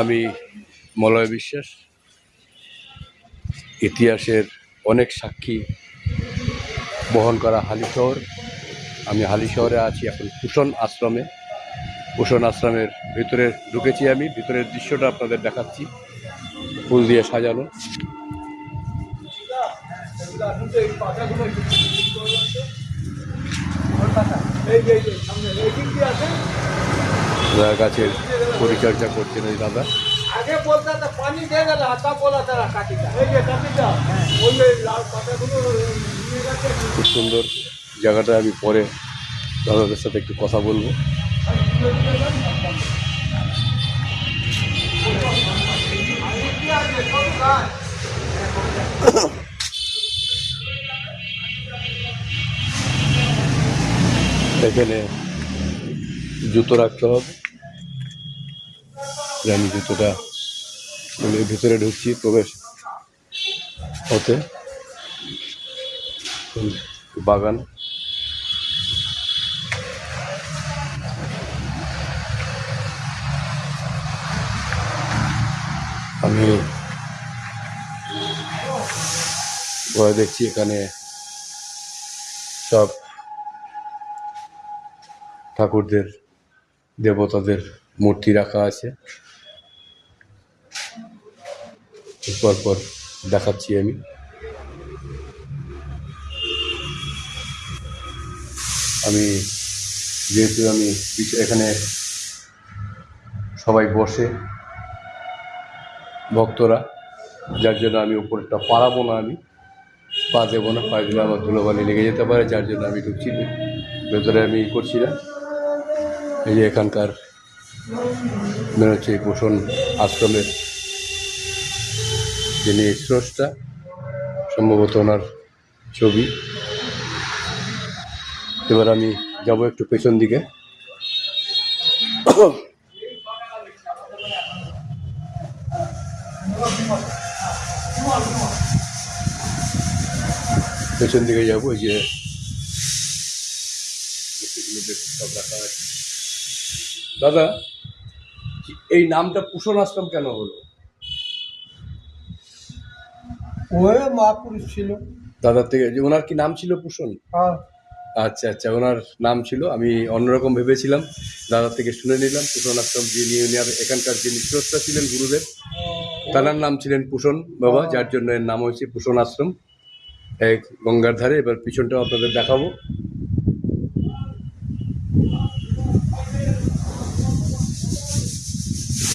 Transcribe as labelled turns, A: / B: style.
A: আমি মলয় বিশ্বাস। ইতিহাসের অনেক সাক্ষী বহন করা হালিশহর। আমি হালিশহরে আছি এখন কুষণ আশ্রমে। কুষণ আশ্রমের ভিতরে ঢুকেছি আমি। ভিতরের দৃশ্যটা আপনাদের দেখাচ্ছি, ফুল দিয়ে সাজানো। গাছের পরিচর্যা করছেন ওই দাদা। খুব সুন্দর জায়গাটা। আমি পরে দাদাদের সাথে একটু কথা বলবো। এখানে জুতো রাখতে হবে। আমি জুতোটা ভিতরে ঢুকছি প্রবেশ হতে। বাগান, আমি দেখছি এখানে সব ঠাকুরদের, দেবতাদের মূর্তি রাখা আছে। পর দেখাচ্ছি আমি। যেহেতু আমি এখানে সবাই বসে ভক্তরা, যার জন্য আমি উপরটা পারাবো না, আমি পা দেবো না। পা দিলে আমার ধুলোবালি লেগে যেতে পারে, যার জন্য আমি ঢুকছি ভেতরে। আমি করছি না। এই যে এখানকার মনে হচ্ছে এই কুষণ আশ্রমের যিনি স্রষ্টা, সম্ভবত ওনার ছবি। এবার আমি যাব একটু পেছন দিকে। পেছন দিকে যাবো। এই যে সব রাখা আছে। দাদা, এই নামটা কুষণ আশ্রম কেন হলো?
B: ওই মহাপুরুষ ছিল
A: দাদার থেকে। যে ওনার কি নাম ছিল কুষণ? আচ্ছা আচ্ছা, ওনার নাম ছিল। আমি অন্যরকম ভেবেছিলাম। দাদার থেকে শুনে নিলাম কুষণ আশ্রম যিনি এখানকার যিনি স্রষ্টা ছিলেন, গুরুদেব, তার নাম ছিলেন কুষণ বাবা, যার জন্য এর নাম হয়েছে কুষণ আশ্রম। এক গঙ্গার ধারে। এবার পিছনটাও আপনাদের দেখাবো।